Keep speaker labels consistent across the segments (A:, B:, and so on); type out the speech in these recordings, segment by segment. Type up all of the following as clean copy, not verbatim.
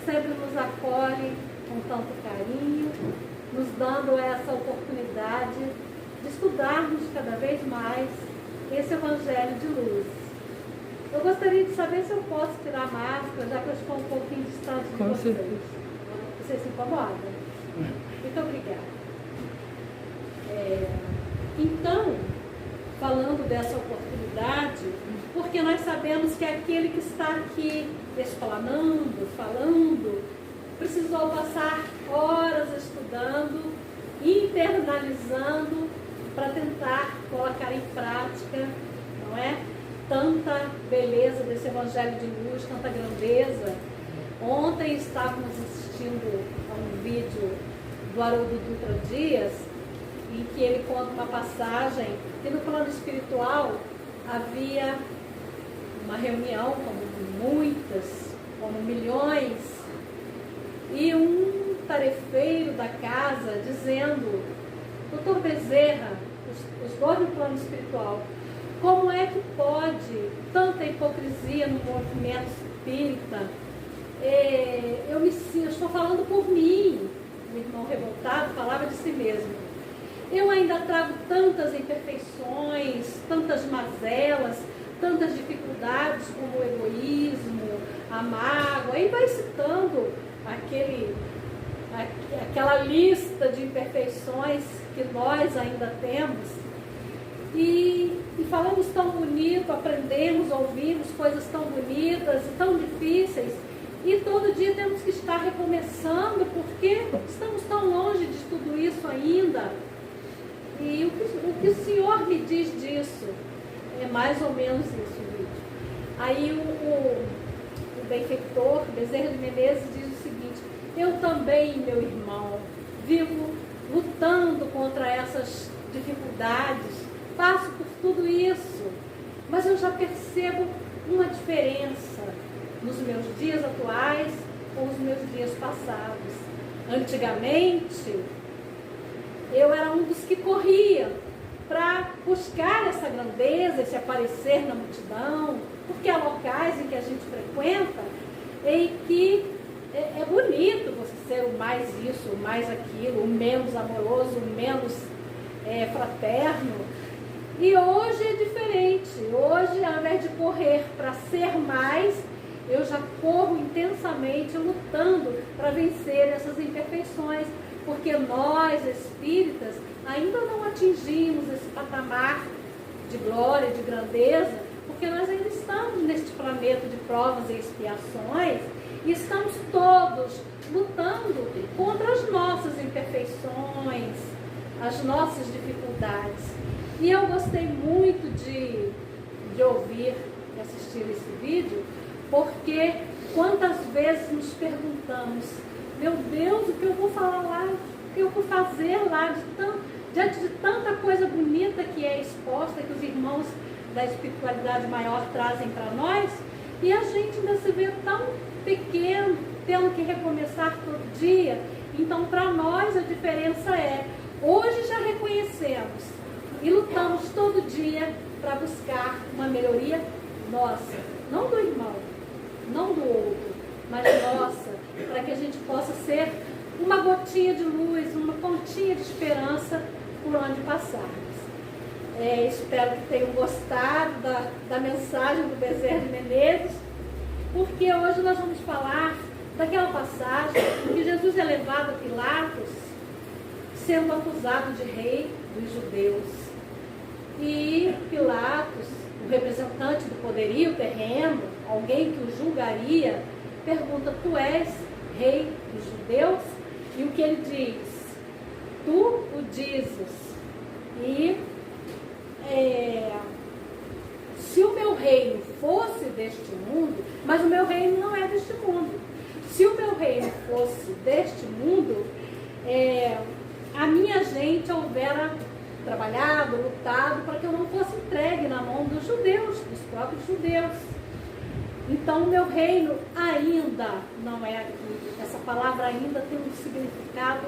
A: sempre nos acolhe com tanto carinho, nos dando essa oportunidade de estudarmos cada vez mais esse Evangelho de luz. Eu gostaria de saber se eu posso tirar a máscara, já que eu estou um pouquinho distante de vocês. Você se incomoda? Muito obrigada. Então, falando dessa oportunidade, porque nós sabemos que aquele que está aqui explanando, falando, precisou passar horas estudando, internalizando, para tentar colocar em prática, não é? Tanta beleza desse Evangelho de luz, tanta grandeza. Ontem estávamos assistindo a um vídeo do Haroldo Dutra Dias, em que ele conta uma passagem que no plano espiritual havia uma reunião, como muitas, como milhões, e um tarefeiro da casa dizendo: Doutor Bezerra, os dois no plano espiritual, como é que pode tanta hipocrisia no movimento espírita? Eu estou falando por mim. O irmão revoltado falava de si mesmo. Eu ainda trago tantas imperfeições, tantas mazelas, tantas dificuldades como o egoísmo, a mágoa, e vai citando aquela lista de imperfeições que nós ainda temos. E falamos tão bonito, aprendemos, ouvimos coisas tão bonitas e tão difíceis, e todo dia temos que estar recomeçando, porque estamos tão longe de tudo isso ainda. E o que o Senhor me diz disso? É mais ou menos isso, vídeo. Aí o benfeitor Bezerra de Menezes diz o seguinte: eu também, meu irmão, vivo lutando contra essas dificuldades, passo por tudo isso, mas eu já percebo uma diferença nos meus dias atuais com os meus dias passados. Antigamente, eu era um dos que corria para buscar essa grandeza, esse aparecer na multidão, porque há locais em que a gente frequenta em que é bonito você ser o mais isso, o mais aquilo, o menos amoroso, o menos fraterno. E hoje é diferente. Hoje, ao invés de correr para ser mais, eu já corro intensamente lutando para vencer essas imperfeições, porque nós, espíritas, ainda não atingimos esse patamar de glória, de grandeza, porque nós ainda estamos neste planeta de provas e expiações, e estamos todos lutando contra as nossas imperfeições, as nossas dificuldades. E eu gostei muito de ouvir e assistir esse vídeo, porque quantas vezes nos perguntamos: meu Deus, o que eu vou falar lá, o que eu vou fazer lá, diante de tanta coisa bonita que é exposta, que os irmãos da espiritualidade maior trazem para nós, e a gente ainda se vê tão pequeno, tendo que recomeçar todo dia. Então, para nós, a diferença hoje já reconhecemos e lutamos todo dia para buscar uma melhoria nossa, não do irmão, não do outro, mas nossa, para que a gente possa ser uma gotinha de luz, uma pontinha de esperança por onde passarmos. Espero que tenham gostado da mensagem do Bezerra de Menezes, porque hoje nós vamos falar daquela passagem em que Jesus é levado a Pilatos, sendo acusado de rei dos judeus. E Pilatos, o representante do poderio terreno, alguém que o julgaria, pergunta: tu és rei dos judeus? E o que ele diz? Tu o dizes. E se o meu reino fosse deste mundo, mas o meu reino não é deste mundo. Se o meu reino fosse deste mundo, a minha gente houvera trabalhado, lutado para que eu não fosse entregue na mão dos judeus, dos próprios judeus. Então, o meu reino ainda não é aqui. Essa palavra ainda tem um significado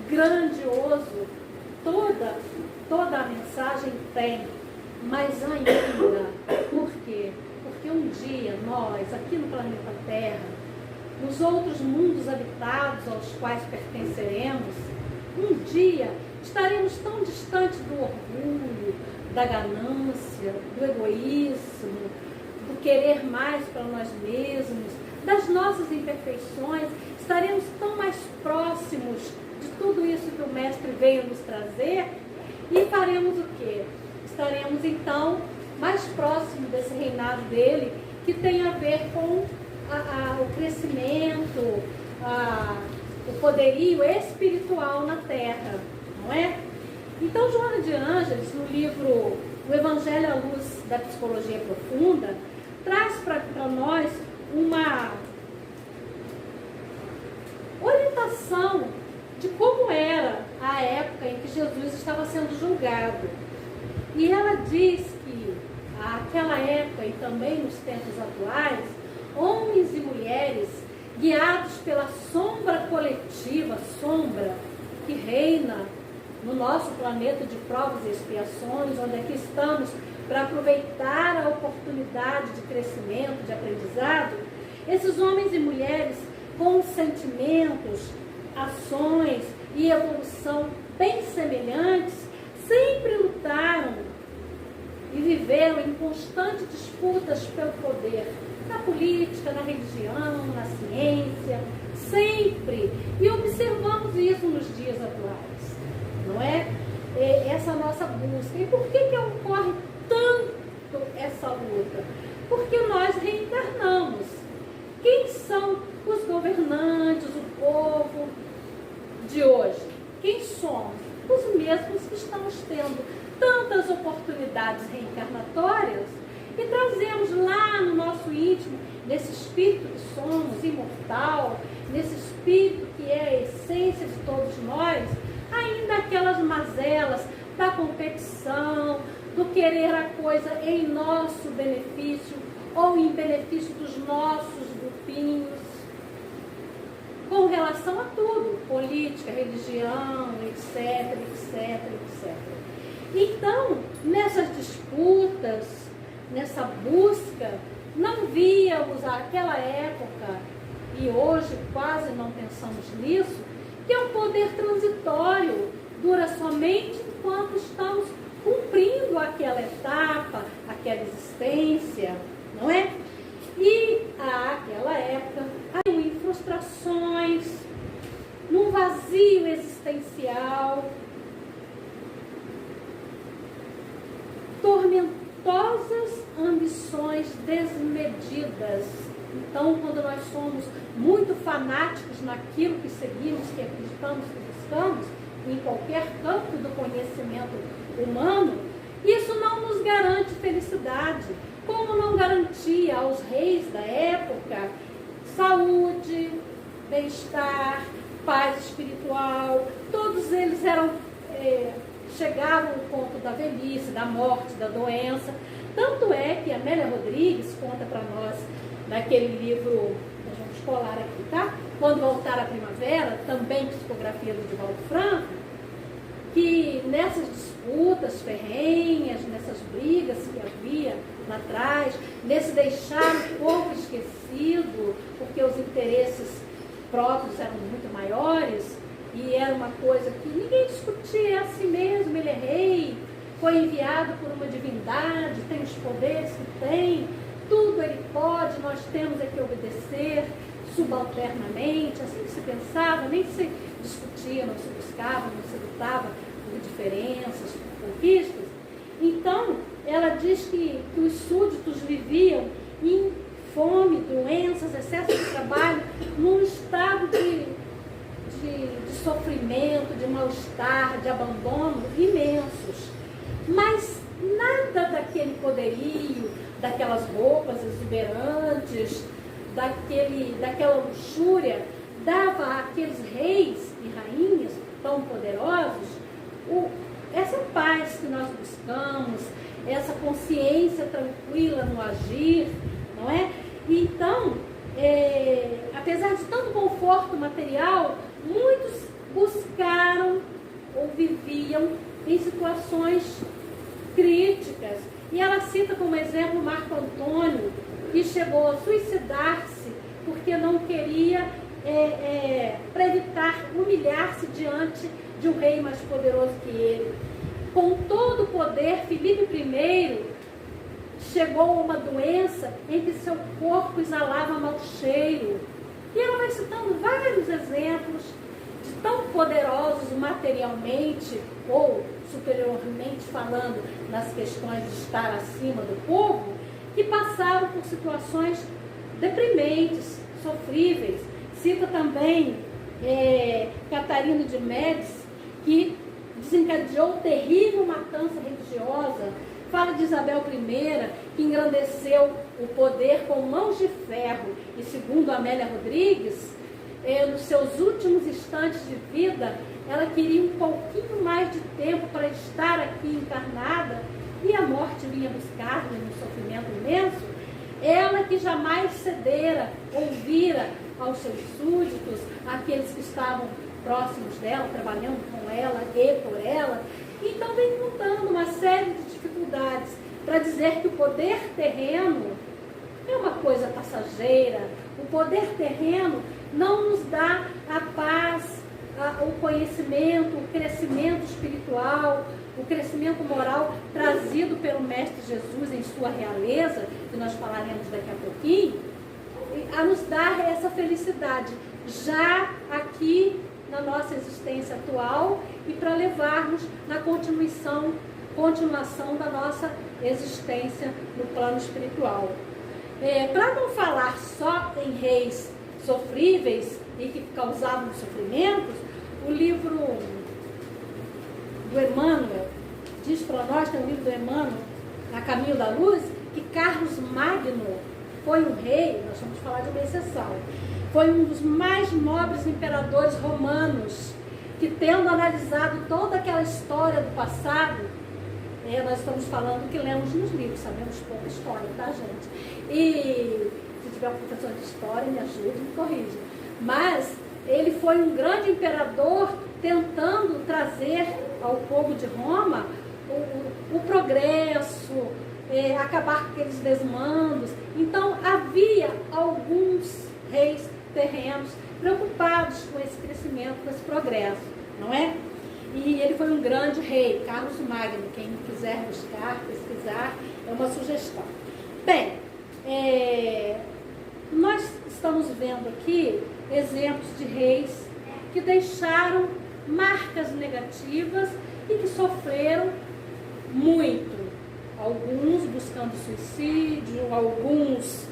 A: grandioso. Toda a mensagem tem, mas ainda. Por quê? Porque um dia nós, aqui no planeta Terra, nos outros mundos habitados aos quais pertenceremos, um dia estaremos tão distantes do orgulho, da ganância, do egoísmo, do querer mais para nós mesmos, das nossas imperfeições, estaremos tão mais próximos de tudo isso que o Mestre veio nos trazer e faremos o quê? Estaremos então mais próximos desse reinado dele, que tem a ver com o crescimento, o poderio espiritual na Terra, não é? Então, Joana de Ângeles, no livro O Evangelho à Luz da Psicologia Profunda, traz para nós uma orientação de como era a época em que Jesus estava sendo julgado. E ela diz que naquela época e também nos tempos atuais, homens e mulheres guiados pela sombra coletiva, sombra que reina no nosso planeta de provas e expiações, onde aqui estamos para aproveitar a oportunidade de crescimento, de aprendizado, esses homens e mulheres com sentimentos, ações e evolução bem semelhantes, sempre lutaram e viveram em constantes disputas pelo poder, na política, na religião, na ciência, sempre. E observamos isso nos dias atuais, não é? Essa nossa busca. E por que ocorre tanto essa luta? Porque nós reencarnamos. Quem são os governantes, o povo de hoje? Quem somos? Os mesmos que estamos tendo tantas oportunidades reencarnatórias e trazemos lá no nosso íntimo, nesse espírito que somos, imortal, nesse espírito que é a essência de todos nós, ainda aquelas mazelas da competição, do querer a coisa em nosso benefício ou em benefício dos nossos grupinhos, com relação a tudo, política, religião, etc, etc, etc. Então, nessas disputas, nessa busca, não víamos aquela época, e hoje quase não pensamos nisso, que é um poder transitório, dura somente enquanto estamos cumprindo aquela etapa, aquela existência, não é? E àquela época, em frustrações, num vazio existencial, tormentosas ambições desmedidas. Então, quando nós somos muito fanáticos naquilo que seguimos, que acreditamos, que buscamos, em qualquer campo do conhecimento humano, isso não nos garante felicidade, como não garantia aos reis da época saúde, bem-estar, paz espiritual. Todos eles chegaram ao ponto da velhice, da morte, da doença. Tanto é que Amélia Rodrigues conta para nós, naquele livro, nós vamos colar aqui, tá? Quando Voltar à Primavera, também psicografia do Divaldo Franco, que nessas disputas ferrenhas, nessas brigas que havia lá atrás, nesse deixar o povo esquecido, porque os interesses próprios eram muito maiores, e era uma coisa que ninguém discutia, é assim mesmo, ele é rei, foi enviado por uma divindade, tem os poderes que tem, tudo ele pode, nós temos é que obedecer subalternamente, assim que se pensava, nem se discutia, não se buscava, não se lutava por diferenças, por conquistas. Então, ela diz que os súditos viviam em fome, doenças, excesso de trabalho, num estado de sofrimento, de mal-estar, de abandono imensos. Mas nada daquele poderio, daquelas roupas exuberantes, daquela luxúria, dava àqueles reis e rainhas tão poderosos essa paz que nós buscamos, essa consciência tranquila no agir, não é? Então, apesar de tanto conforto material, muitos buscaram ou viviam em situações críticas. E ela cita como exemplo Marco Antônio, que chegou a suicidar-se porque porque não queria, para evitar humilhar-se diante de um rei mais poderoso que ele. Com todo o poder, Filipe I chegou a uma doença em que seu corpo exalava mau cheiro. E ela vai citando vários exemplos de tão poderosos materialmente ou superiormente falando nas questões de estar acima do povo, que passaram por situações deprimentes, sofríveis. Cita também Catarina de Médici, que desencadeou terrível matança religiosa. Fala de Isabel I, que engrandeceu o poder com mãos de ferro. E segundo Amélia Rodrigues, nos seus últimos instantes de vida, ela queria um pouquinho mais de tempo para estar aqui encarnada, e a morte vinha buscar-lhe num sofrimento imenso. Ela que jamais cedera, ouvira aos seus súditos, aqueles que estavam próximos dela, trabalhando com ela e por ela. Então vem contando uma série de dificuldades para dizer que o poder terreno é uma coisa passageira. O poder terreno não nos dá a paz, o conhecimento, o crescimento espiritual, o crescimento moral trazido pelo Mestre Jesus em sua realeza, que nós falaremos daqui a pouquinho, a nos dar essa felicidade já aqui na nossa existência atual e para levarmos na continuação da nossa existência no plano espiritual. Para não falar só em reis sofríveis e que causavam sofrimentos, o livro do Emmanuel diz para nós, tem um livro do Emmanuel, A Caminho da Luz, que Carlos Magno foi um rei, nós vamos falar de uma exceção, foi um dos mais nobres imperadores romanos, que tendo analisado toda aquela história do passado, nós estamos falando que lemos nos livros, sabemos pouca história, tá, gente? E se tiver um professor de história, me ajude, me corrija. Mas ele foi um grande imperador tentando trazer ao povo de Roma o progresso, acabar com aqueles desmandos. Então havia alguns reis terrenos preocupados com esse crescimento, com esse progresso, não é? E ele foi um grande rei, Carlos Magno. Quem quiser buscar, pesquisar, é uma sugestão. Bem, nós estamos vendo aqui exemplos de reis que deixaram marcas negativas e que sofreram muito. Alguns buscando suicídio, alguns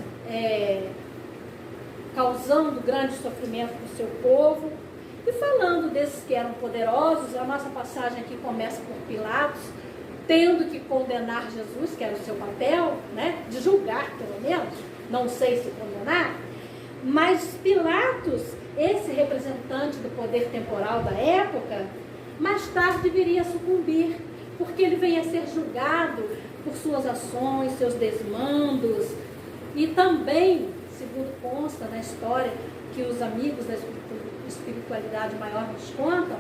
A: causando grande sofrimento para o seu povo. E falando desses que eram poderosos, a nossa passagem aqui começa por Pilatos, tendo que condenar Jesus, que era o seu papel, né, de julgar pelo menos, não sei se condenar, mas Pilatos, esse representante do poder temporal da época, mais tarde viria a sucumbir, porque ele venha a ser julgado por suas ações, seus desmandos, e também, segundo consta na história que os amigos da espiritualidade maior nos contam,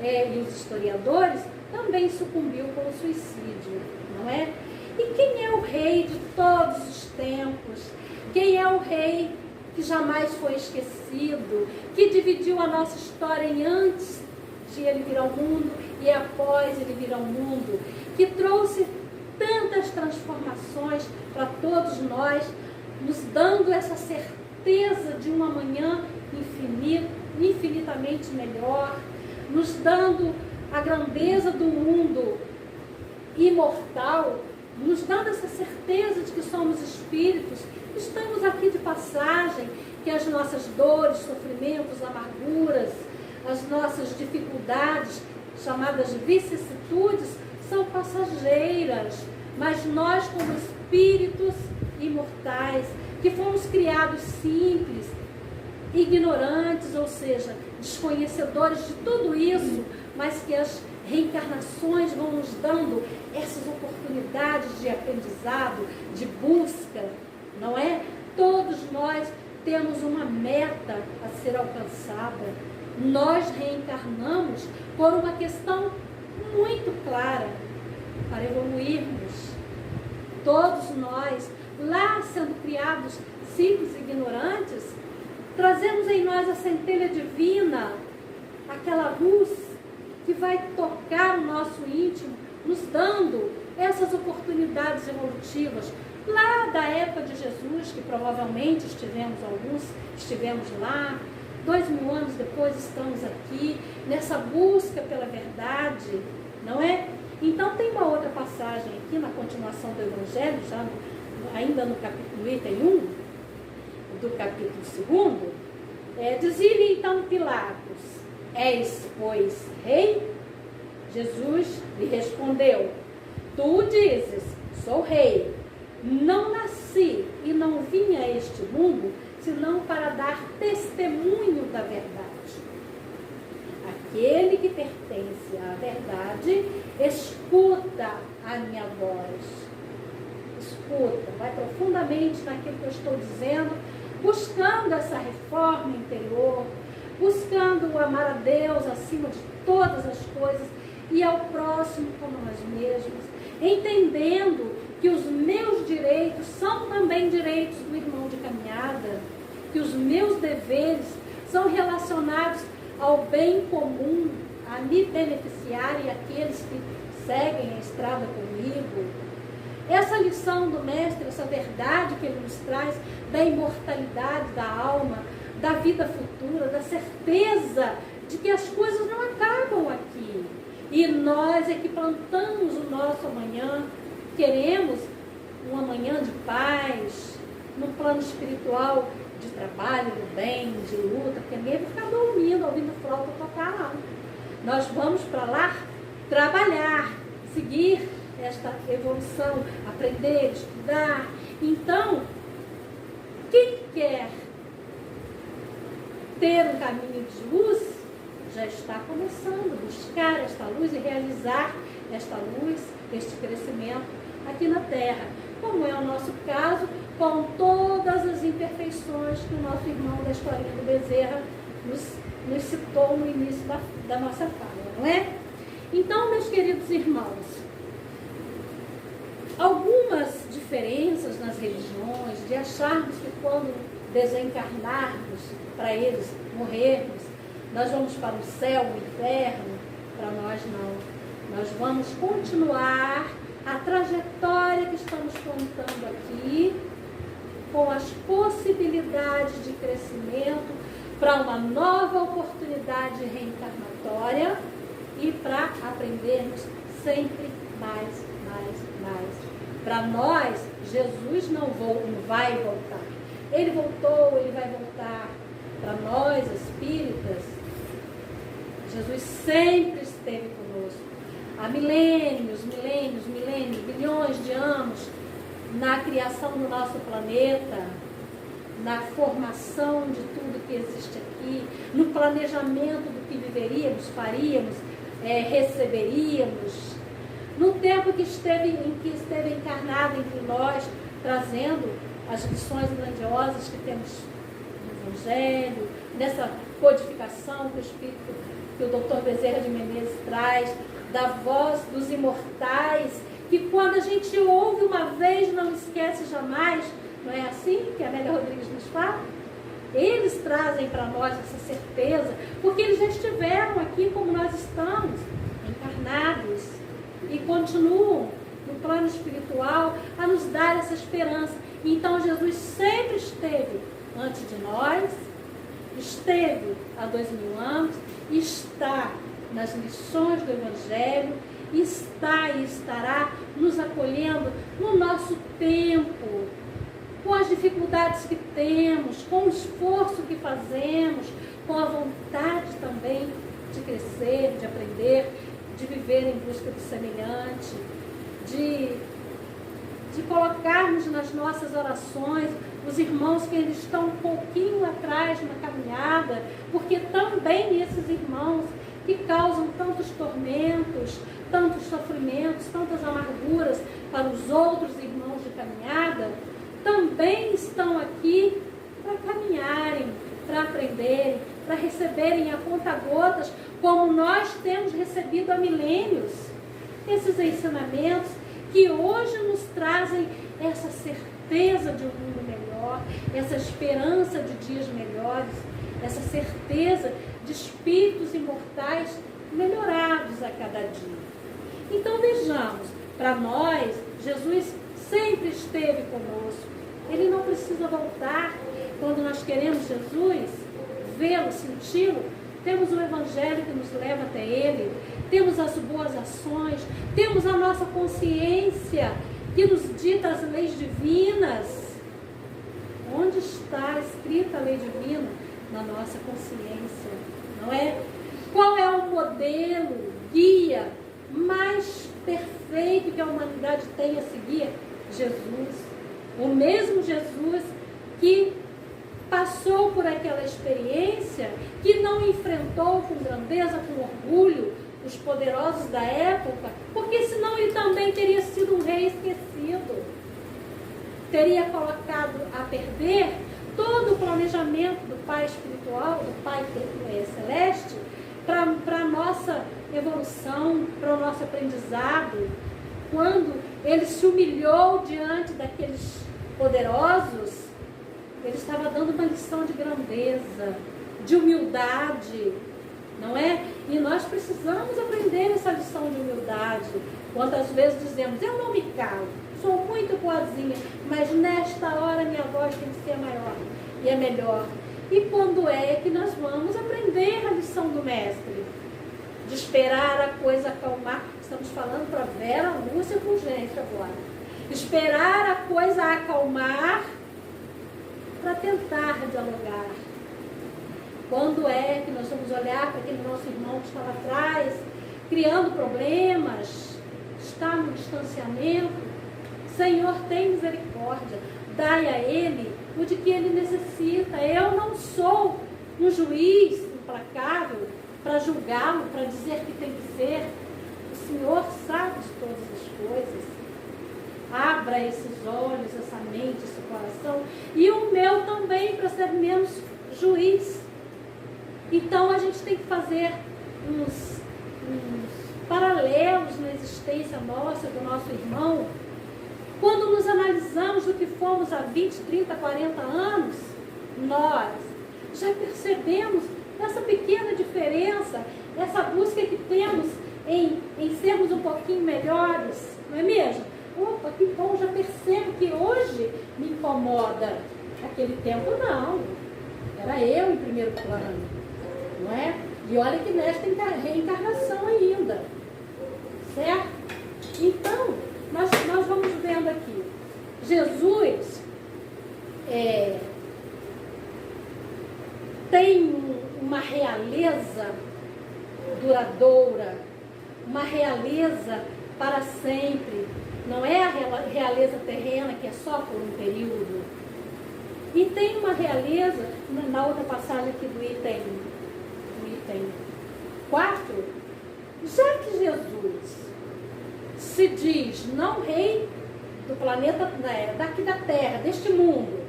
A: e os historiadores, também sucumbiu com o suicídio, não é? E quem é o rei de todos os tempos? Quem é o rei que jamais foi esquecido, que dividiu a nossa história em antes de ele vir ao mundo e após ele vir ao mundo, que trouxe tantas transformações para todos nós, nos dando essa certeza de um amanhã infinitamente melhor, nos dando a grandeza do mundo imortal, nos dando essa certeza de que somos espíritos, estamos aqui de passagem, que as nossas dores, sofrimentos, amarguras, as nossas dificuldades, chamadas vicissitudes, são passageiras, mas nós, como espíritos imortais, que fomos criados simples, ignorantes, ou seja, desconhecedores de tudo isso, mas que as reencarnações vão nos dando essas oportunidades de aprendizado, de busca, não é? Todos nós temos uma meta a ser alcançada. Nós reencarnamos por uma questão muito clara, para evoluirmos. Todos nós, lá sendo criados simples e ignorantes, trazemos em nós a centelha divina, aquela luz que vai tocar o nosso íntimo, nos dando essas oportunidades evolutivas. Lá da época de Jesus, que provavelmente estivemos lá, 2000 anos depois estamos aqui, nessa busca pela verdade, não é? Então tem uma outra passagem aqui na continuação do Evangelho, ainda no capítulo item 1, do capítulo 2, dizia-lhe então Pilatos: és, pois, rei? Jesus lhe respondeu: tu dizes, sou rei. Não nasci e não vim a este mundo, senão para dar testemunho da verdade. Aquele que pertence à verdade, escuta a minha voz. Escuta, vai profundamente naquilo que eu estou dizendo, buscando essa reforma interior, buscando amar a Deus acima de todas as coisas e ao próximo como nós mesmos, entendendo que os meus direitos são também direitos do irmão de caminhada, que os meus deveres são relacionados ao bem comum, a me beneficiar e aqueles que seguem a estrada comigo. Essa lição do Mestre, essa verdade que ele nos traz da imortalidade da alma, da vida futura, da certeza de que as coisas não acabam aqui. E nós é que plantamos o nosso amanhã. Queremos um amanhã de paz, no plano espiritual, de trabalho, do bem, de luta, porque ninguém vai ficar dormindo, ouvindo flauta tocar lá. Nós vamos para lá trabalhar, seguir esta evolução, aprender, estudar. Então, quem quer ter um caminho de luz, já está começando a buscar esta luz e realizar esta luz, este crescimento aqui na Terra, como é o nosso caso, com todas as imperfeições que o nosso irmão da historinha do Bezerra nos citou no início da nossa fala, não é? Então, meus queridos irmãos, algumas diferenças nas religiões, de acharmos que quando desencarnarmos, para eles morrermos, nós vamos para o céu, o inferno, para nós não. Nós vamos continuar a trajetória que estamos contando aqui, com as possibilidades de crescimento para uma nova oportunidade reencarnatória e para aprendermos sempre mais. Para nós, Jesus não vai voltar. Ele voltou, ele vai voltar. Para nós, espíritas, Jesus sempre esteve conosco. Há milênios, bilhões de anos, na criação do nosso planeta, na formação de tudo que existe aqui, no planejamento do que viveríamos, faríamos, receberíamos, no tempo em que esteve encarnado entre nós, trazendo as lições grandiosas que temos no Evangelho, nessa codificação que o Dr. Bezerra de Menezes traz, da voz dos imortais, que quando a gente ouve uma vez, não esquece jamais. Não é assim que a Amélia Rodrigues nos fala? Eles trazem para nós essa certeza, porque eles já estiveram aqui como nós estamos, encarnados, e continuam no plano espiritual a nos dar essa esperança. Então Jesus sempre esteve antes de nós, esteve há 2000 anos, está nas lições do Evangelho, está e estará nos acolhendo no nosso tempo, com as dificuldades que temos, com o esforço que fazemos, com a vontade também de crescer, de aprender, de viver em busca do semelhante, de colocarmos nas nossas orações os irmãos que ainda estão um pouquinho atrás na caminhada, porque também esses irmãos que causam tantos tormentos, tantos sofrimentos, tantas amarguras para os outros irmãos de caminhada, também estão aqui para caminharem, para aprenderem, para receberem a conta-gotas, como nós temos recebido há milênios, esses ensinamentos que hoje nos trazem essa certeza de um mundo melhor, melhor, essa esperança de dias melhores, essa certeza de espíritos imortais melhorados a cada dia. Então vejamos, para nós, Jesus sempre esteve conosco. Ele não precisa voltar. Quando nós queremos Jesus, vê-lo, senti-lo, temos o Evangelho que nos leva até Ele, temos as boas ações, temos a nossa consciência que nos dita as leis divinas. Onde está escrita a lei divina? Na nossa consciência, não é? Qual é o modelo, guia mais perfeito que a humanidade tem a seguir? Jesus. O mesmo Jesus que passou por aquela experiência, que não enfrentou com grandeza, com orgulho, os poderosos da época, porque senão ele também teria sido um rei esquecido. Teria colocado a perder todo o planejamento do Pai espiritual, do Pai celeste, para a nossa evolução, para o nosso aprendizado. Quando ele se humilhou diante daqueles poderosos, ele estava dando uma lição de grandeza, de humildade, não é? E nós precisamos aprender essa lição de humildade. Quantas vezes dizemos, eu não me calo, sou muito boazinha, mas nesta hora minha voz tem que ser maior e é melhor. E quando é que nós vamos aprender a lição do Mestre? De esperar a coisa acalmar. Estamos falando para Vera Lúcia com gente agora. Esperar a coisa acalmar para tentar dialogar. Quando é que nós vamos olhar para aquele nosso irmão que estava atrás, criando problemas, está no distanciamento? Senhor, tem misericórdia, dai a ele o de que ele necessita. Eu não sou um juiz implacável para julgá-lo, para dizer que tem que ser. O Senhor sabe de todas as coisas. Abra esses olhos, essa mente, esse coração, e o meu também, para ser menos juiz. Então a gente tem que fazer uns paralelos na existência nossa, do nosso irmão. Quando nos analisamos do que fomos há 20, 30, 40 anos, nós já percebemos essa pequena diferença, essa busca que temos em sermos um pouquinho melhores, não é mesmo? Opa, que bom, já percebo que hoje me incomoda. Aquele tempo não. Era eu em primeiro plano, não é? E olha que nesta reencarnação ainda. Certo? Então, nós vamos vendo aqui. Jesus tem uma realeza duradoura, uma realeza para sempre. Não é a realeza terrena que é só por um período. E tem uma realeza, na outra passagem aqui do item 4, já que Jesus se diz não rei do planeta, daqui da Terra, deste mundo,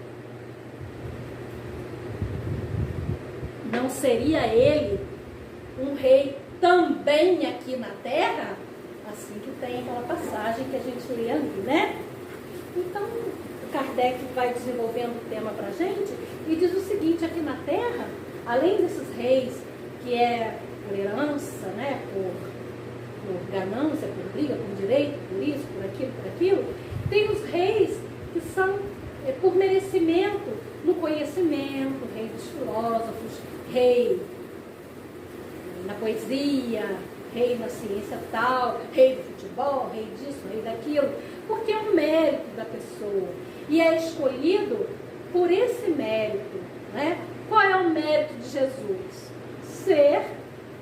A: não seria ele um rei também aqui na Terra? Assim que tem aquela passagem que a gente lê ali, né? Então, Kardec vai desenvolvendo o tema para a gente e diz o seguinte: aqui na Terra, além desses reis que é por herança, né, por ganância, por briga, por direito, por isso, por aquilo, tem os reis que são por merecimento no conhecimento, rei dos filósofos, rei na poesia, rei na ciência tal, rei do futebol, rei disso, rei daquilo, porque é um mérito da pessoa e é escolhido por esse mérito, né? Qual é o mérito de Jesus? Ser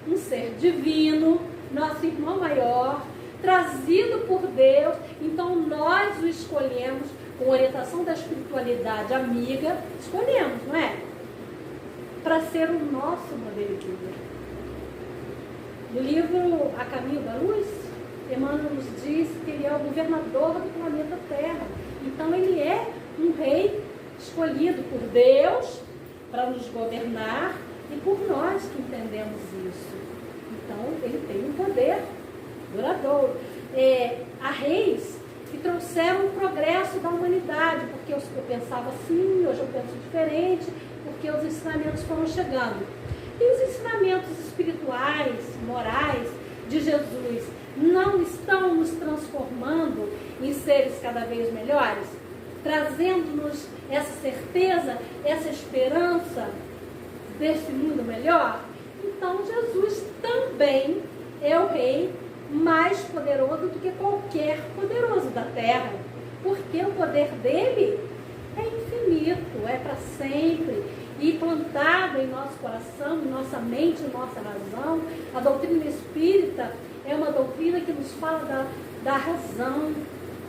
A: um ser divino, nosso irmão maior, trazido por Deus. Então nós o escolhemos com orientação da espiritualidade amiga, escolhemos, não é? Para ser o nosso modelo de vida. No livro A Caminho da Luz, Emmanuel nos diz que ele é o governador do planeta Terra. Então ele é um rei escolhido por Deus para nos governar e por nós que entendemos isso. Então ele tem um poder duradouro. Há reis e trouxeram o progresso da humanidade, porque eu pensava assim, hoje eu penso diferente, porque os ensinamentos foram chegando. E os ensinamentos espirituais, morais de Jesus não estão nos transformando em seres cada vez melhores, trazendo-nos essa certeza, essa esperança desse mundo melhor? Então Jesus também é o rei mais poderoso do que qualquer poderoso da terra, porque o poder dele é infinito, é para sempre, e plantado em nosso coração, em nossa mente, em nossa razão. A doutrina espírita é uma doutrina que nos fala da razão,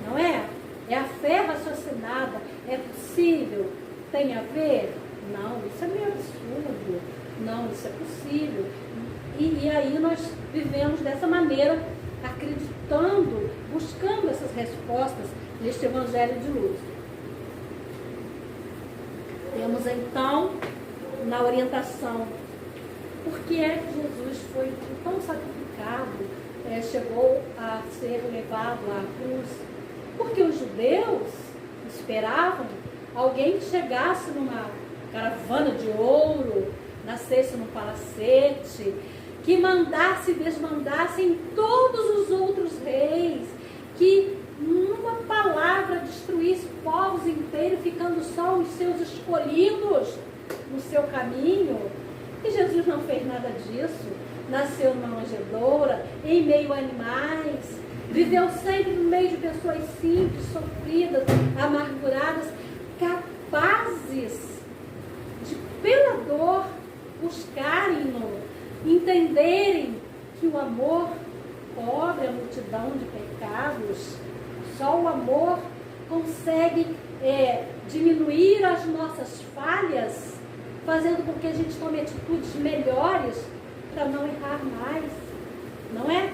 A: não é? É a fé raciocinada. É possível? Tem a ver? Não, isso é meio absurdo. Não, isso é possível. E aí nós vivemos dessa maneira, acreditando, buscando essas respostas neste Evangelho de luz. Temos então, na orientação, por que é que Jesus foi tão sacrificado, chegou a ser levado à cruz? Porque os judeus esperavam alguém que chegasse numa caravana de ouro, nascesse num palacete, que mandasse e desmandasse em todos os outros reis, que numa palavra destruísse povos inteiros, ficando só os seus escolhidos no seu caminho. E Jesus não fez nada disso. Nasceu numa manjedoura, em meio a animais, viveu sempre no meio de pessoas simples, sofridas, amarguradas, capazes de, pela dor, buscarem-no, entenderem que o amor cobre a multidão de pecados. Só o amor consegue diminuir as nossas falhas, fazendo com que a gente tome atitudes melhores para não errar mais, não é?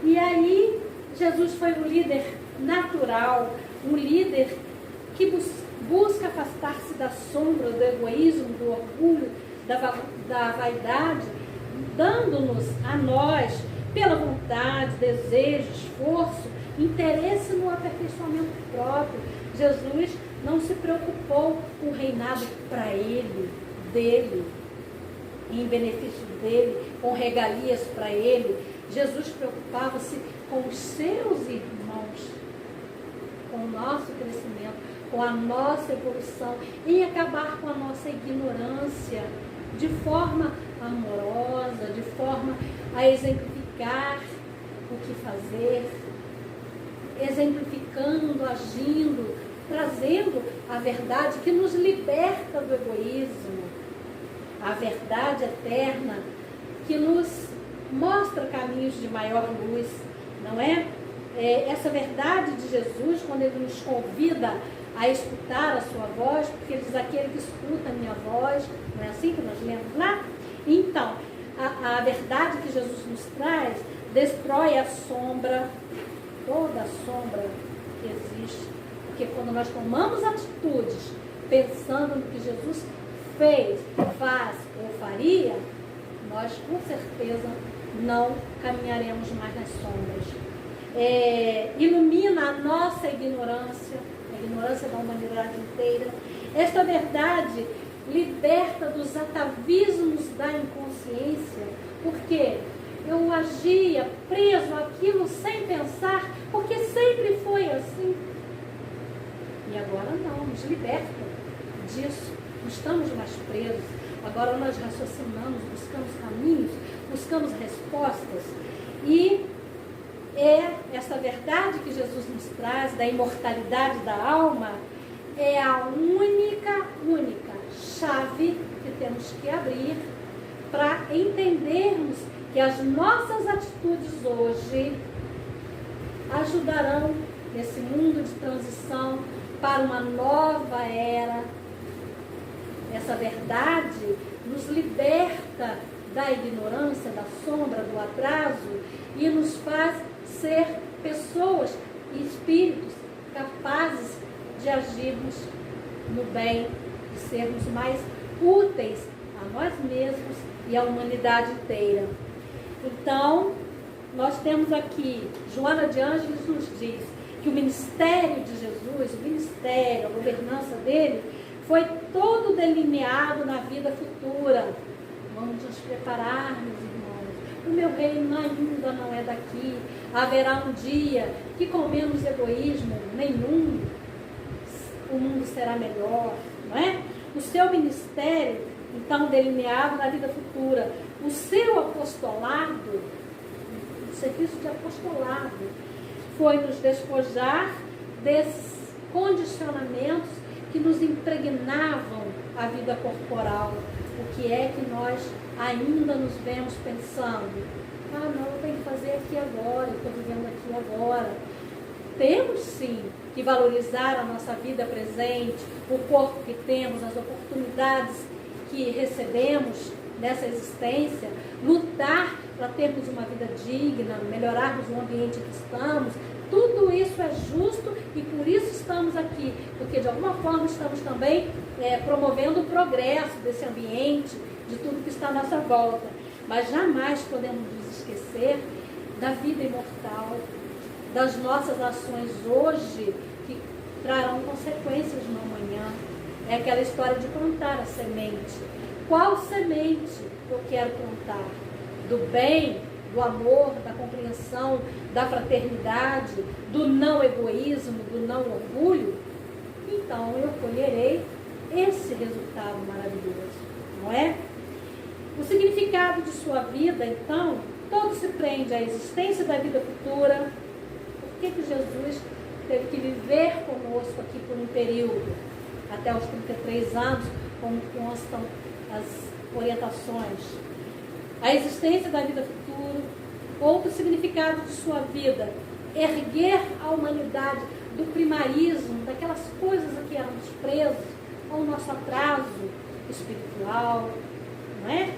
A: E aí Jesus foi um líder natural, um líder que busca afastar-se da sombra, do egoísmo, do orgulho, da vaidade, dando-nos a nós, pela vontade, desejo, esforço, interesse no aperfeiçoamento próprio. Jesus não se preocupou com o reinado para ele, dele, em benefício dele, com regalias para ele. Jesus preocupava-se com os seus irmãos, com o nosso crescimento, com a nossa evolução, em acabar com a nossa ignorância, de forma amorosa, de forma a exemplificar o que fazer, exemplificando, agindo, trazendo a verdade que nos liberta do egoísmo, a verdade eterna que nos mostra caminhos de maior luz, não é? Essa verdade de Jesus, quando ele nos convida a escutar a sua voz, porque ele diz: aquele que escuta a minha voz, não é assim que nós lemos lá? Então, a verdade que Jesus nos traz destrói a sombra, toda a sombra que existe, porque quando nós tomamos atitudes pensando no que Jesus fez, faz ou faria, nós com certeza não caminharemos mais nas sombras. Ilumina a nossa ignorância, a ignorância da humanidade inteira. Esta verdade liberta dos atavismos da inconsciência, porque eu agia preso àquilo sem pensar, porque sempre foi assim. E agora não, nos liberta disso, não estamos mais presos. Agora nós raciocinamos, buscamos caminhos, buscamos respostas. E essa verdade que Jesus nos traz, da imortalidade da alma, é a única chave que temos que abrir para entendermos que as nossas atitudes hoje ajudarão nesse mundo de transição para uma nova era. Essa verdade nos liberta da ignorância, da sombra, do atraso e nos faz ser pessoas e espíritos capazes de agirmos no bem, de sermos mais úteis a nós mesmos e à humanidade inteira. Então, nós temos aqui, Joana de Ângeles nos diz: que o ministério de Jesus, o ministério, a governança dele, foi todo delineado na vida futura. Vamos nos preparar, meus irmãos. O meu reino ainda não é daqui. Haverá um dia que, com menos egoísmo nenhum, o mundo será melhor, não é? O seu ministério, então, delineado na vida futura. O seu apostolado, o serviço de apostolado, foi nos despojar desses condicionamentos que nos impregnavam a vida corporal. O que é que nós ainda nos vemos pensando? Ah, não, eu tenho que fazer aqui agora, eu estou vivendo aqui agora. Temos sim que valorizar a nossa vida presente, o corpo que temos, as oportunidades que recebemos nessa existência, lutar para termos uma vida digna, melhorarmos o ambiente em que estamos. Tudo isso é justo e por isso estamos aqui, porque de alguma forma estamos também promovendo o progresso desse ambiente, de tudo que está à nossa volta. Mas jamais podemos nos esquecer da vida imortal, das nossas ações hoje, que trarão consequências no amanhã. É aquela história de plantar a semente. Qual semente eu quero plantar? Do bem, do amor, da compreensão, da fraternidade, do não egoísmo, do não orgulho? Então eu colherei esse resultado maravilhoso, não é? O significado de sua vida, então, todo se prende à existência da vida futura. Por que Jesus teve que viver conosco aqui por um período, até os 33 anos, como constam as orientações? A existência da vida futura. Outro significado de sua vida, erguer a humanidade do primarismo, daquelas coisas a que éramos presos, ao nosso atraso espiritual, não é?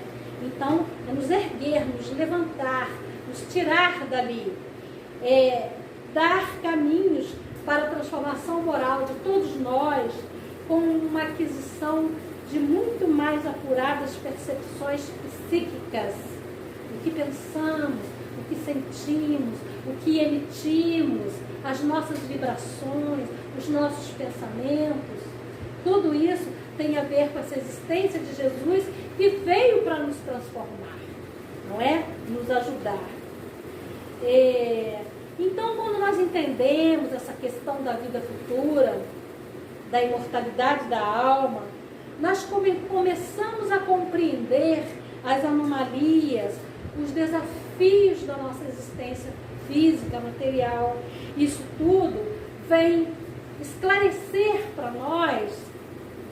A: Então, é nos erguer, nos levantar, nos tirar dali, dar caminhos para a transformação moral de todos nós, com uma aquisição de muito mais apuradas percepções psíquicas, o que pensamos, o que sentimos, o que emitimos, as nossas vibrações, os nossos pensamentos. Tudo isso tem a ver com essa existência de Jesus que veio para nos transformar, não é? Nos ajudar. Então, quando nós entendemos essa questão da vida futura, da imortalidade da alma, nós começamos a compreender as anomalias, os desafios da nossa existência física, material. Isso tudo vem esclarecer para nós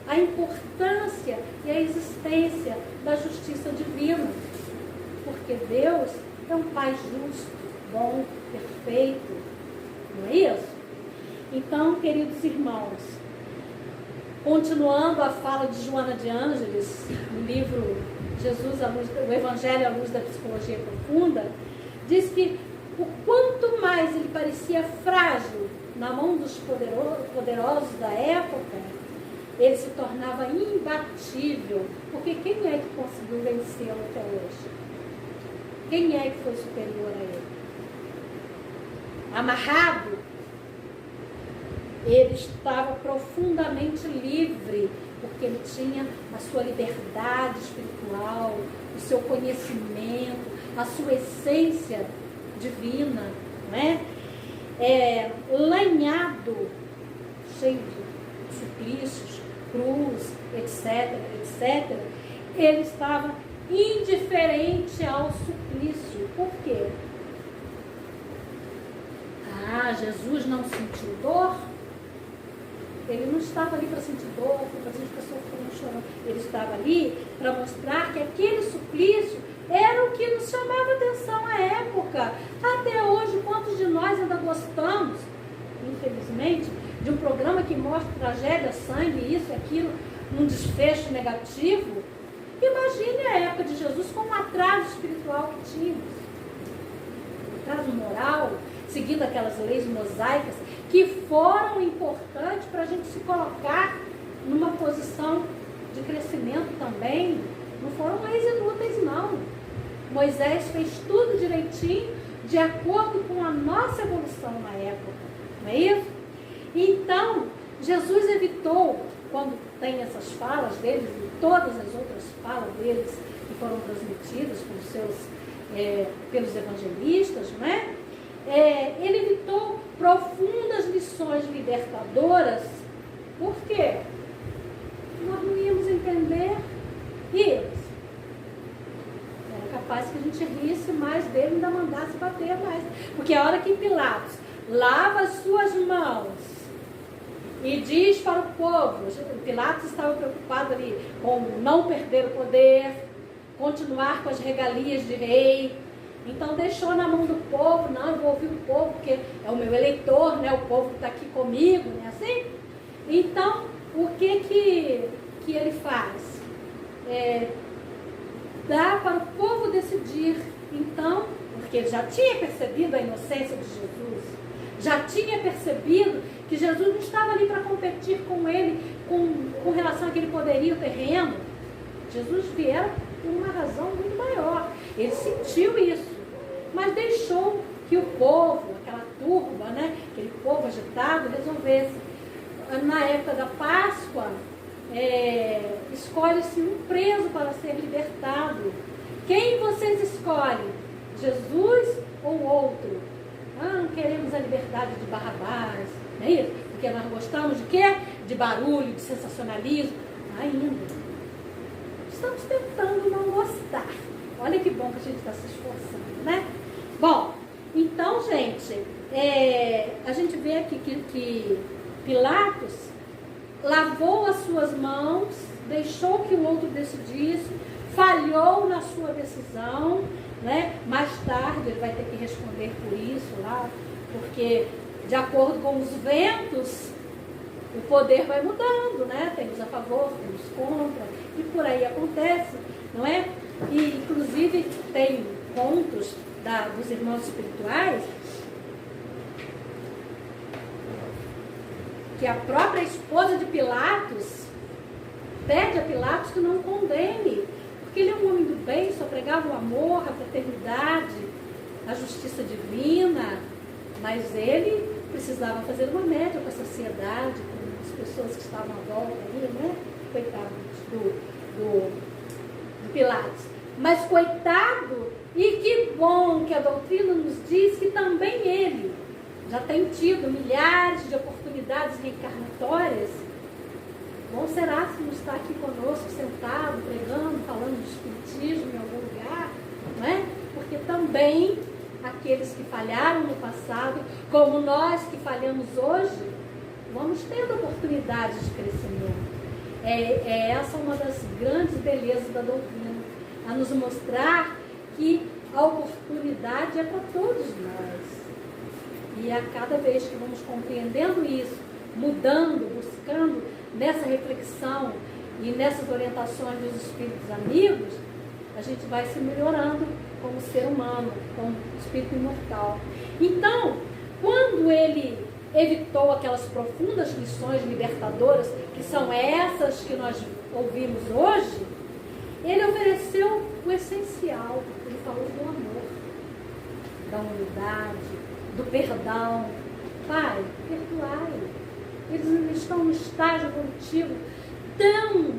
A: a importância e a existência da justiça divina. Porque Deus é um Pai justo, bom, perfeito. Não é isso? Então, queridos irmãos, continuando a fala de Joana de Ângeles, no livro Jesus, o Evangelho à Luz da Psicologia Profunda, diz que o quanto mais ele parecia frágil na mão dos poderosos da época, ele se tornava imbatível. Porque quem é que conseguiu vencê-lo até hoje? Quem é que foi superior a ele? Amarrado, ele estava profundamente livre, porque ele tinha a sua liberdade espiritual, o seu conhecimento, a sua essência divina, não é? Lanhado, cheio de suplícios, cruz, etc, etc, ele estava indiferente ao suplício. Por quê? Jesus não sentiu dor? Ele não estava ali para sentir dor, para fazer as pessoas ficarem chorando. Ele estava ali para mostrar que aquele suplício era o que nos chamava atenção à época. Até hoje, quantos de nós ainda gostamos, infelizmente, de um programa que mostra tragédia, sangue, isso e aquilo, num desfecho negativo? Imagine a época de Jesus com o atraso espiritual que tínhamos. Atraso moral, seguindo aquelas leis mosaicas que foram importantes para a gente se colocar numa posição de crescimento também. Não foram leis inúteis, não. Moisés fez tudo direitinho, de acordo com a nossa evolução na época. Não é isso? Então, Jesus evitou, quando tem essas falas deles e todas as outras falas deles que foram transmitidas pelos evangelistas, não é? Ele evitou profundas lições libertadoras. Por quê? Nós não íamos entender eles. Era capaz que a gente risse mais dele e ainda mandasse bater mais. Porque a hora que Pilatos lava as suas mãos e diz para o povo, Pilatos estava preocupado ali com não perder o poder, continuar com as regalias de rei. Então deixou na mão do povo, não, eu vou ouvir o povo, porque é o meu eleitor, né? O povo que está aqui comigo, não é assim? Então, o que ele faz? Dá para o povo decidir. Então, porque ele já tinha percebido a inocência de Jesus, já tinha percebido que Jesus não estava ali para competir com ele com relação àquele poderio terreno. Jesus viera por uma razão muito maior. Ele sentiu isso, mas deixou que o povo, aquela turba, né, aquele povo agitado, resolvesse. Na época da Páscoa, escolhe-se um preso para ser libertado. Quem vocês escolhem? Jesus ou outro? Não queremos a liberdade de Barrabás, não é isso? Porque nós gostamos de quê? De barulho, de sensacionalismo. Ainda. Estamos tentando não gostar. Olha que bom que a gente está se esforçando, né? Bom, então, gente, a gente vê aqui que Pilatos lavou as suas mãos, deixou que o outro decidisse, falhou na sua decisão, né? Mais tarde ele vai ter que responder por isso lá, porque de acordo com os ventos, o poder vai mudando, né? Tem os a favor, tem os contra, e por aí acontece, não é? E inclusive tem contos dos irmãos espirituais que a própria esposa de Pilatos pede a Pilatos que não condene, porque ele é um homem do bem, só pregava o amor, a fraternidade, a justiça divina, mas ele precisava fazer uma média com a sociedade, com as pessoas que estavam à volta ali, né? Coitado do Pilatos. Mas coitado, e que bom que a doutrina nos diz que também ele já tem tido milhares de oportunidades reencarnatórias. Bom será se não está aqui conosco, sentado, pregando, falando de espiritismo em algum lugar, não é? Porque também aqueles que falharam no passado, como nós que falhamos hoje, vamos tendo oportunidades de crescimento. Essa uma das grandes belezas da doutrina, a nos mostrar que a oportunidade é para todos nós. E a cada vez que vamos compreendendo isso, mudando, buscando nessa reflexão e nessas orientações dos espíritos amigos, a gente vai se melhorando como ser humano, como espírito imortal. Então, quando ele evitou aquelas profundas lições libertadoras, que são essas que nós ouvimos hoje, ele ofereceu o essencial. Ele falou do amor, da unidade, do perdão. Pai, perdoai. Eles estão no estágio evolutivo tão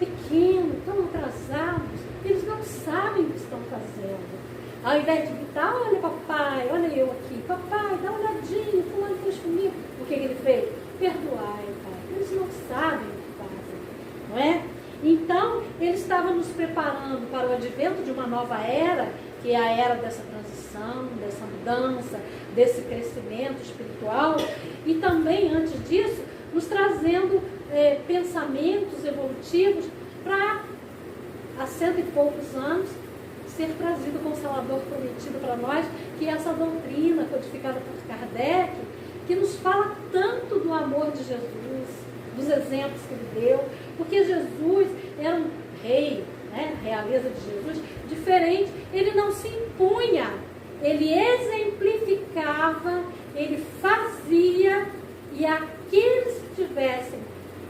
A: pequeno, tão atrasados, eles não sabem o que estão fazendo. Ao invés de gritar, olha papai, olha eu aqui, papai, dá uma olhadinha, fulano fez comigo. O que ele fez? Perdoai, pai. Eles não sabem o que fazem, não é? Então, ele estava nos preparando para o advento de uma nova era, que é a era dessa transição, dessa mudança, desse crescimento espiritual, e também, antes disso, nos trazendo pensamentos evolutivos para, há 100 e poucos anos, ser trazido o Consolador prometido para nós, que é essa doutrina codificada por Kardec, que nos fala tanto do amor de Jesus, dos exemplos que ele deu, porque Jesus era um rei, né, a realeza de Jesus, diferente, ele não se impunha, ele exemplificava, ele fazia, e aqueles que tivessem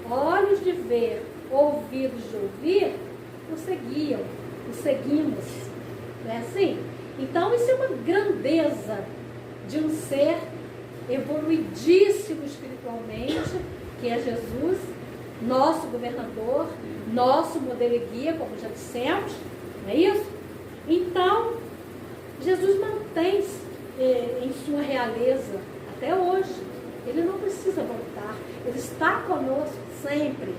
A: olhos de ver, ouvidos de ouvir, o seguiam, o seguimos, não é assim? Então isso é uma grandeza de um ser evoluidíssimo espiritualmente, que é Jesus, nosso governador, nosso modelo e guia, como já dissemos, não é isso? Então, Jesus mantém-se em sua realeza até hoje. Ele não precisa voltar, ele está conosco sempre,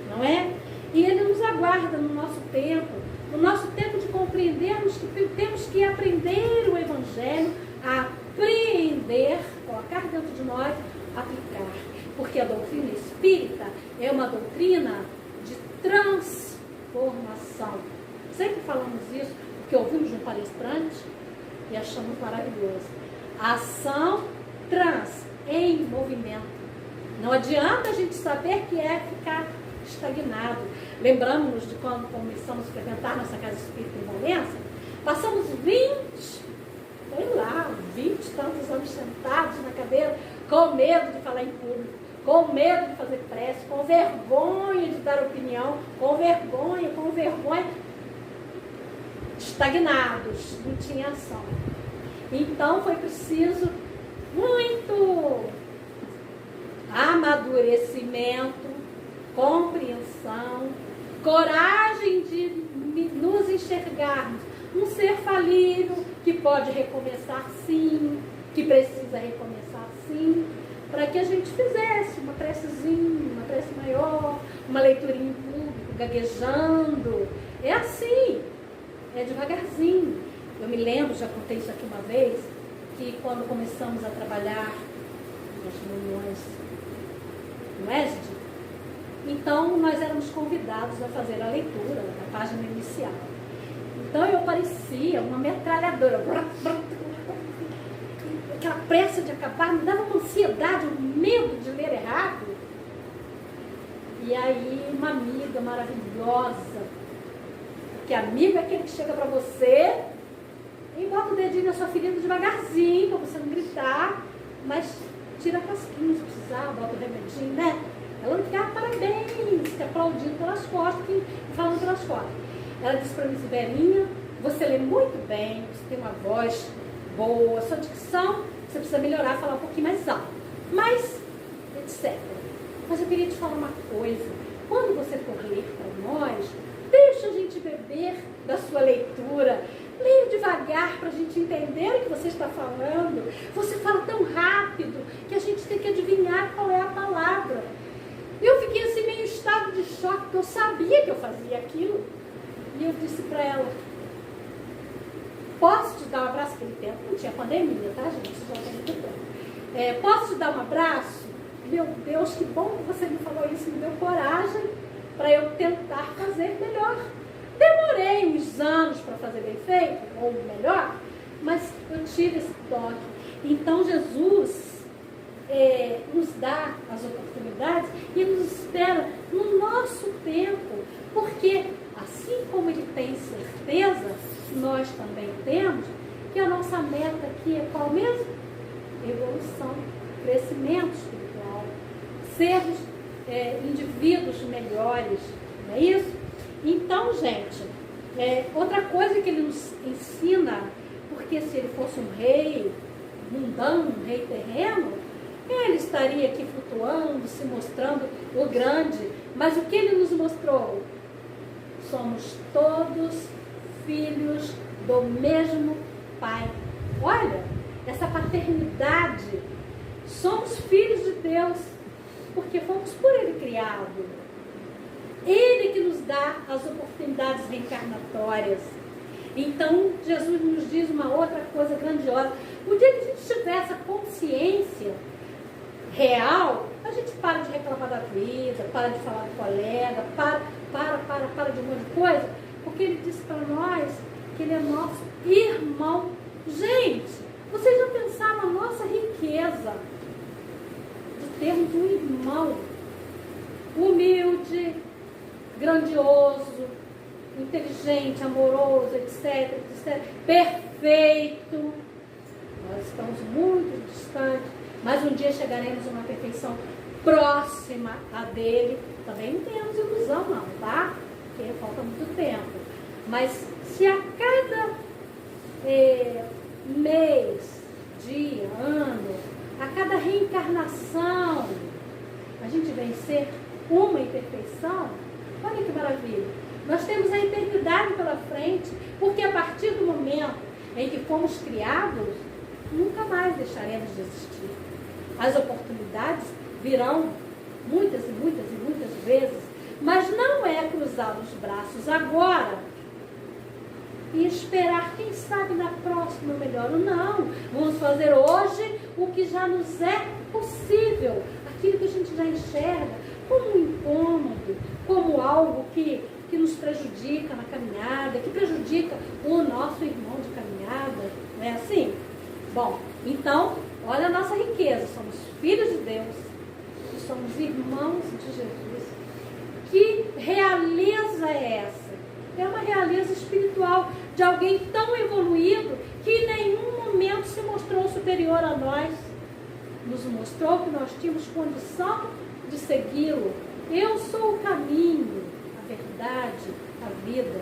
A: não é? E ele nos aguarda no nosso tempo de compreendermos que temos que aprender o Evangelho, a apreender, colocar dentro de nós, aplicar. Porque a doutrina espírita é uma doutrina de transformação. Sempre falamos isso, porque ouvimos de um palestrante e achamos maravilhoso. A ação em movimento. Não adianta a gente saber que é ficar estagnado. Lembramos-nos de quando começamos a frequentar nossa casa espírita em Valença, passamos 20 e tantos anos sentados na cadeira, com medo de falar em público, com medo de fazer prece, com vergonha de dar opinião, com vergonha, estagnados, não tinha ação. Então foi preciso muito amadurecimento, compreensão, coragem de nos enxergarmos um ser falível, que pode recomeçar sim, que precisa recomeçar sim, para que a gente fizesse uma precezinha, uma prece maior, uma leiturinha em público, gaguejando. É assim, é devagarzinho. Eu me lembro, já contei isso aqui uma vez, que quando começamos a trabalhar nas reuniões no ESD, então nós éramos convidados a fazer a leitura da página inicial. Então eu parecia uma metralhadora, aquela pressa de acabar, me dava uma ansiedade, um medo de ler errado. E aí uma amiga maravilhosa, porque amigo é aquele que chega para você e bota o dedinho na sua ferida devagarzinho, para você não gritar, mas tira a casquinha se precisar, bota o remedinho, né? Ela não fica, parabéns, te aplaudindo pelas costas, falando pelas costas. Ela disse para mim, Sibelinha, você lê muito bem, você tem uma voz boa, sua dicção, você precisa melhorar, falar um pouquinho mais alto. Mas, etc. Mas eu queria te falar uma coisa. Quando você for ler para nós, deixa a gente beber da sua leitura. Leia devagar para a gente entender o que você está falando. Você fala tão rápido que a gente tem que adivinhar qual é a palavra. Eu fiquei assim meio em estado de choque, porque eu sabia que eu fazia aquilo. E eu disse para ela, posso te dar um abraço? Naquele tempo não tinha pandemia, tá, gente? Isso já tem muito tempo. Posso te dar um abraço? Meu Deus, que bom que você me falou isso, me deu coragem para eu tentar fazer melhor. Demorei uns anos para fazer bem feito, ou melhor, mas eu tive esse toque. Então Jesus nos dá as oportunidades e nos espera no nosso tempo, porque assim como ele tem certeza, nós também temos que a nossa meta aqui é qual mesmo? Evolução, crescimento espiritual, sermos indivíduos melhores, não é isso? Então, gente, outra coisa que ele nos ensina, porque se ele fosse um rei mundano, um rei terreno, ele estaria aqui flutuando, se mostrando o grande, mas o que ele nos mostrou? Somos todos filhos do mesmo Pai. Olha, essa paternidade, somos filhos de Deus, porque fomos por Ele criados. Ele que nos dá as oportunidades reencarnatórias. Então, Jesus nos diz uma outra coisa grandiosa. O dia que a gente tiver essa consciência real, a gente para de reclamar da vida, para de falar do colega, para de um monte de coisa, porque ele disse para nós que ele é nosso irmão. Gente, vocês já pensaram a nossa riqueza de termos um irmão humilde, grandioso, inteligente, amoroso, etc, etc, perfeito. Nós estamos muito distantes, mas um dia chegaremos a uma perfeição próxima a dele. Também não temos ilusão não, tá? Porque falta muito tempo. Mas se a cada mês, dia, ano, a cada reencarnação, a gente vencer uma imperfeição, olha que maravilha. Nós temos a eternidade pela frente, porque a partir do momento em que fomos criados, nunca mais deixaremos de existir. As oportunidades virão muitas e muitas e muitas vezes, mas não é cruzar os braços agora e esperar, quem sabe, na próxima melhor. Não, vamos fazer hoje o que já nos é possível, aquilo que a gente já enxerga como um incômodo, como algo que nos prejudica na caminhada, que prejudica o nosso irmão de caminhada, não é assim? Bom, então, olha a nossa riqueza, somos filhos de Deus, e somos irmãos de Jesus. Que realeza é essa? É uma realeza espiritual de alguém tão evoluído que em nenhum momento se mostrou superior a nós. Nos mostrou que nós tínhamos condição de segui-lo. Eu sou o caminho, a verdade, a vida.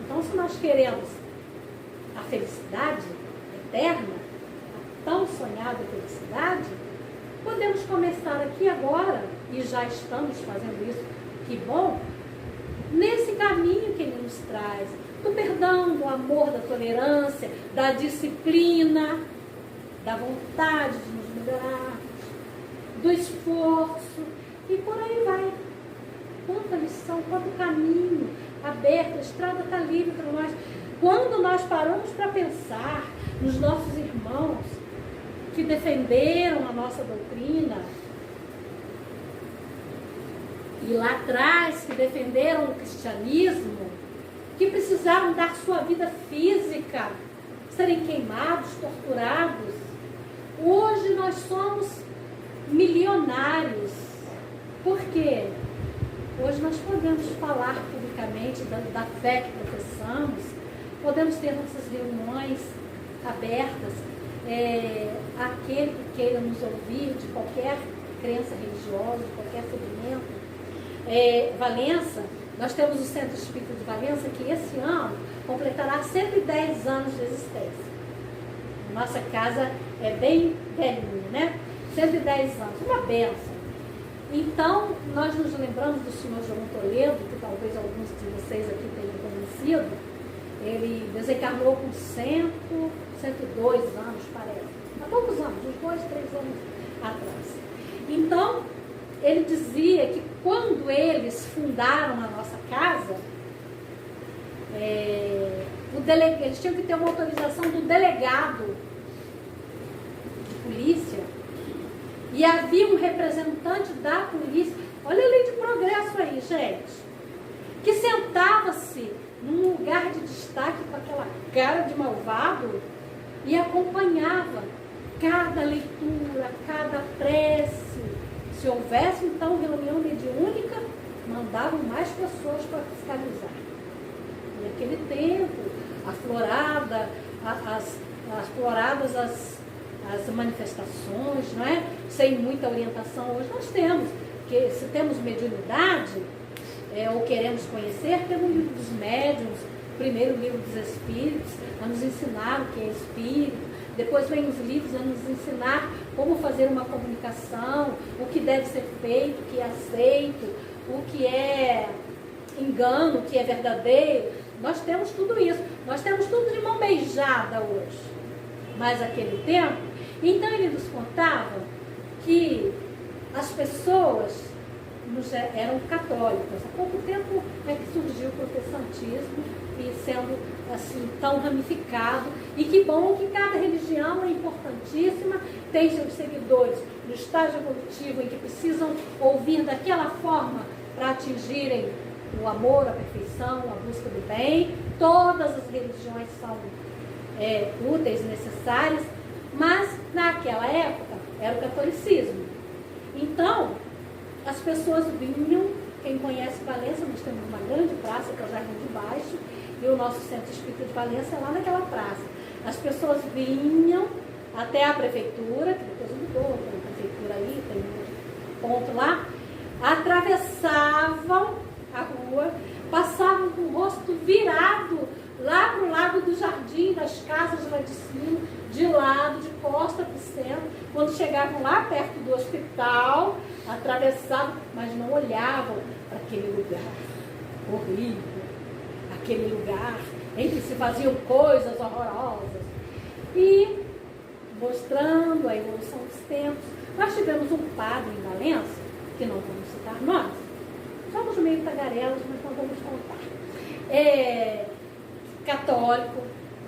A: Então, se nós queremos a felicidade eterna, a tão sonhada felicidade, podemos começar aqui agora, e já estamos fazendo isso, que bom, nesse caminho que ele nos traz, do perdão, do amor, da tolerância, da disciplina, da vontade de nos melhorarmos, do esforço, e por aí vai. Quanta lição, quanto caminho aberto, a estrada está livre para nós. Quando nós paramos para pensar nos nossos irmãos que defenderam a nossa doutrina, e lá atrás que defenderam o cristianismo, que precisaram dar sua vida física, serem queimados, torturados. Hoje nós somos milionários. Por quê? Hoje nós podemos falar publicamente da fé que professamos, podemos ter nossas reuniões abertas, aquele que queira nos ouvir de qualquer crença religiosa, de qualquer segmento. Valença, nós temos o Centro Espírita de Valença, que esse ano completará 110 anos de existência. Nossa casa é bem velhinha, né? 110 anos, uma benção. Então, nós nos lembramos do senhor João Toledo, que talvez alguns de vocês aqui tenham conhecido. Ele desencarnou com 102 anos, parece. Há poucos anos, uns 2, 3 anos atrás. Então, ele dizia que quando eles fundaram a nossa casa, eles tinham que ter uma autorização do delegado de polícia, e havia um representante da polícia, olha a lei de progresso aí, gente, que sentava-se num lugar de destaque com aquela cara de malvado e acompanhava cada leitura, cada prece. Se houvesse, então, reunião mediúnica, mandavam mais pessoas para fiscalizar. E naquele tempo, afloradas as manifestações, não é? Sem muita orientação, hoje nós temos. Porque se temos mediunidade, ou queremos conhecer, temos o livro dos médiuns, primeiro o livro dos espíritos, a nos ensinar o que é espírito. Depois vem os livros a nos ensinar como fazer uma comunicação, o que deve ser feito, o que é aceito, o que é engano, o que é verdadeiro. Nós temos tudo isso. Nós temos tudo de mão beijada hoje. Mas naquele tempo, então ele nos contava que as pessoas eram católicas. Há pouco tempo é que surgiu o protestantismo, e sendo assim tão ramificado, e que bom que cada religião é importantíssima, tem seus seguidores no estágio evolutivo em que precisam ouvir daquela forma para atingirem o amor, a perfeição, a busca do bem. Todas as religiões são úteis e necessárias, mas naquela época era o catolicismo. Então, as pessoas vinham, quem conhece Valença, nós temos uma grande praça que é o Jardim de Baixo, e o nosso Centro Espírita de Valença é lá naquela praça. As pessoas vinham até a prefeitura, que depois mudou, tem a prefeitura aí, tem um ponto lá, atravessavam a rua, passavam com o rosto virado lá para o lado do jardim, das casas lá de cima, de lado, de costa para o centro. Quando chegavam lá perto do hospital, atravessavam, mas não olhavam para aquele lugar horrível, aquele lugar em que se faziam coisas horrorosas. E mostrando a evolução dos tempos, nós tivemos um padre em Valença, que não vamos citar nós, somos meio tagarelos, mas não vamos contar. Católico,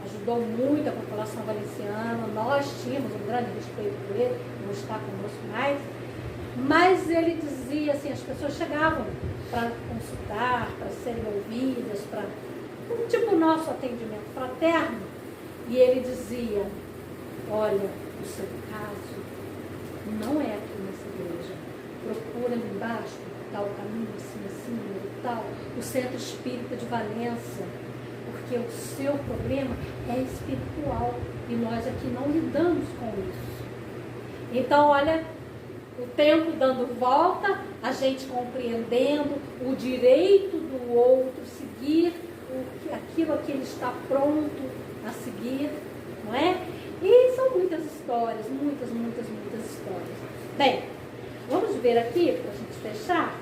A: ajudou muito a população valenciana, nós tínhamos um grande respeito por ele, não está conosco mais, mas ele dizia assim, as pessoas chegavam para consultar, para serem ouvidas, para tipo o nosso atendimento fraterno, e ele dizia, olha, o seu caso não é aqui nessa igreja, procura ali embaixo, tal caminho, assim, tal, o Centro Espírita de Valença, porque o seu problema é espiritual e nós aqui não lidamos com isso. Então, olha, o tempo dando volta, a gente compreendendo o direito do outro, seguir aquilo que ele está pronto a seguir, não é? E são muitas histórias, muitas histórias. Bem, vamos ver aqui, para a gente fechar,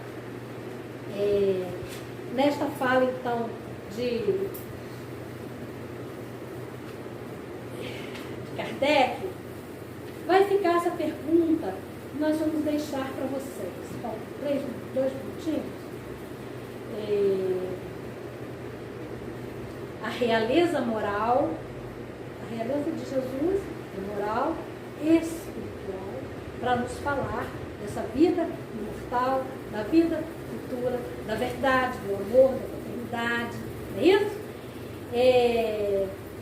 A: nesta fala, então, de Kardec, vai ficar essa pergunta que nós vamos deixar para vocês. Então, 2 minutinhos. A realeza moral, a realeza de Jesus, a moral espiritual, para nos falar dessa vida imortal, da vida futura, da verdade, do amor, da fraternidade, não é isso?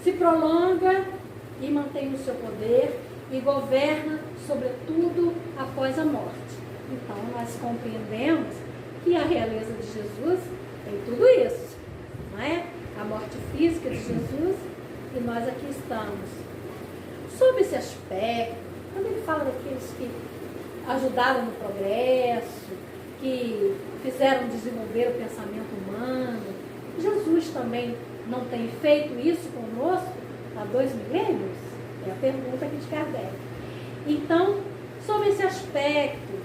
A: Se prolonga e mantém o seu poder e governa, sobretudo, após a morte. Então, nós compreendemos que a realeza de Jesus tem tudo isso, não é? A morte física de Jesus, e nós aqui estamos. Sob esse aspecto, quando ele fala daqueles que ajudaram no progresso, que fizeram desenvolver o pensamento humano, Jesus também não tem feito isso conosco há 2 milênios? É a pergunta aqui de Kardec. Então, sobre esse aspecto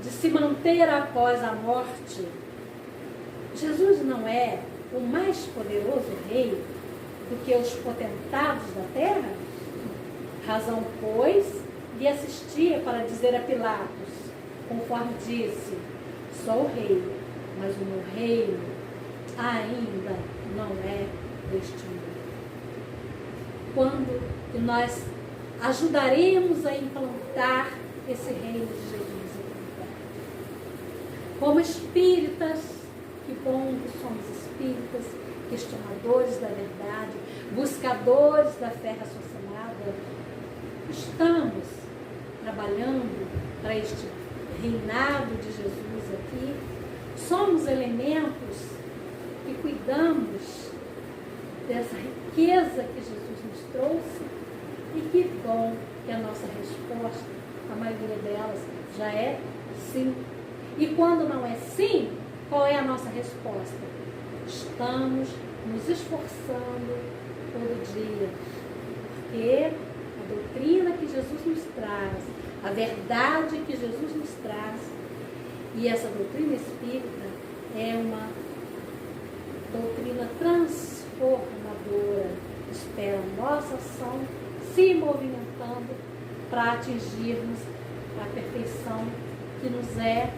A: de se manter após a morte, Jesus não é o mais poderoso rei do que os potentados da terra? Razão, pois, lhe assistia para dizer a Pilatos, conforme disse, sou rei, mas o meu reino ainda não é deste mundo. Quando nós ajudaremos a implantar esse reino de Jesus aqui na terra. Como espíritas, que bom que somos espíritas, questionadores da verdade, buscadores da fé raciocinada, estamos trabalhando para este reinado de Jesus aqui. Somos elementos que cuidamos dessa riqueza que Jesus nos trouxe, e que bom que a nossa resposta, a maioria delas, já é sim. E quando não é sim, qual é a nossa resposta? Estamos nos esforçando todo dia, porque a doutrina que Jesus nos traz, a verdade que Jesus nos traz, e essa doutrina espírita é uma doutrina transformadora, espera a nossa ação se movimentando para atingirmos a perfeição que nos é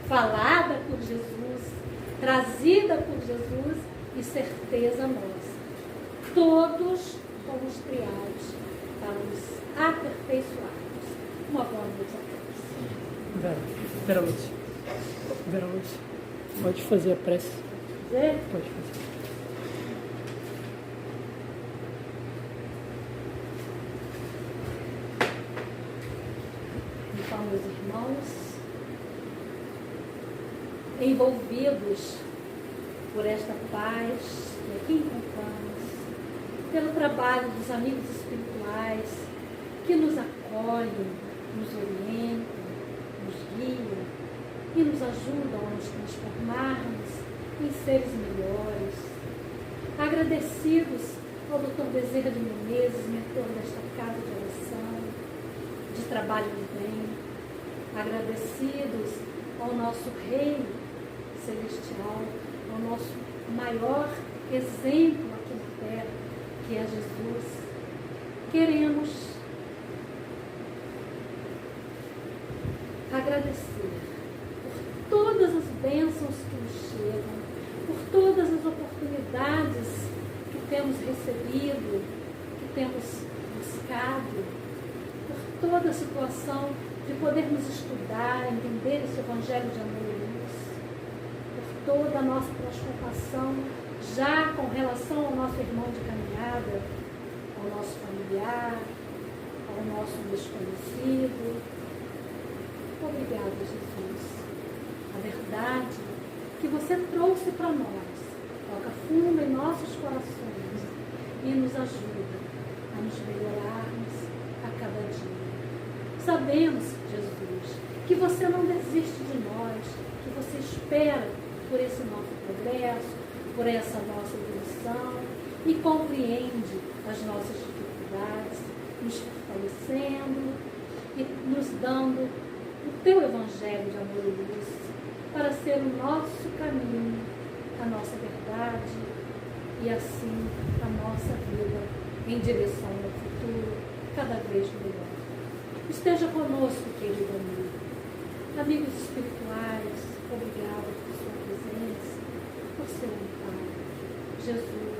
A: falada por Jesus, trazida por Jesus e certeza nossa. Todos somos criados para nos aperfeiçoarmos. Uma boa noite a todos.
B: Vera Lúcia, pode fazer a prece? Pode fazer.
A: Então, meus irmãos, envolvidos por esta paz que aqui encontramos, pelo trabalho dos amigos espirituais que nos acolhem, nos orientam, nos guiam e nos ajudam a nos transformarmos em seres melhores. Agradecidos ao doutor Bezerra de Menezes, mentor desta casa de oração, de trabalho do bem, agradecidos ao nosso Rei Celestial, ao nosso maior exemplo aqui na terra, que é Jesus. Queremos agradecer por todas as bênçãos que nos chegam, por todas as oportunidades que temos recebido, que temos buscado, por toda a situação de podermos estudar, entender esse Evangelho de amor e luz, por toda a nossa transformação já com relação ao nosso irmão de caminhada, ao nosso familiar, ao nosso desconhecido. Obrigada, Jesus. A verdade que você trouxe para nós toca fundo em nossos corações e nos ajuda a nos melhorarmos a cada dia. Sabemos, Jesus, que você não desiste de nós, que você espera por esse nosso progresso, por essa nossa evolução e compreende as nossas dificuldades, nos fortalecendo e nos dando o teu Evangelho de amor e luz para ser o nosso caminho, a nossa verdade e assim a nossa vida em direção ao futuro cada vez melhor. Esteja conosco, querido amigo. Amigos espirituais, obrigada por sua presença, por seu amparo. Jesus,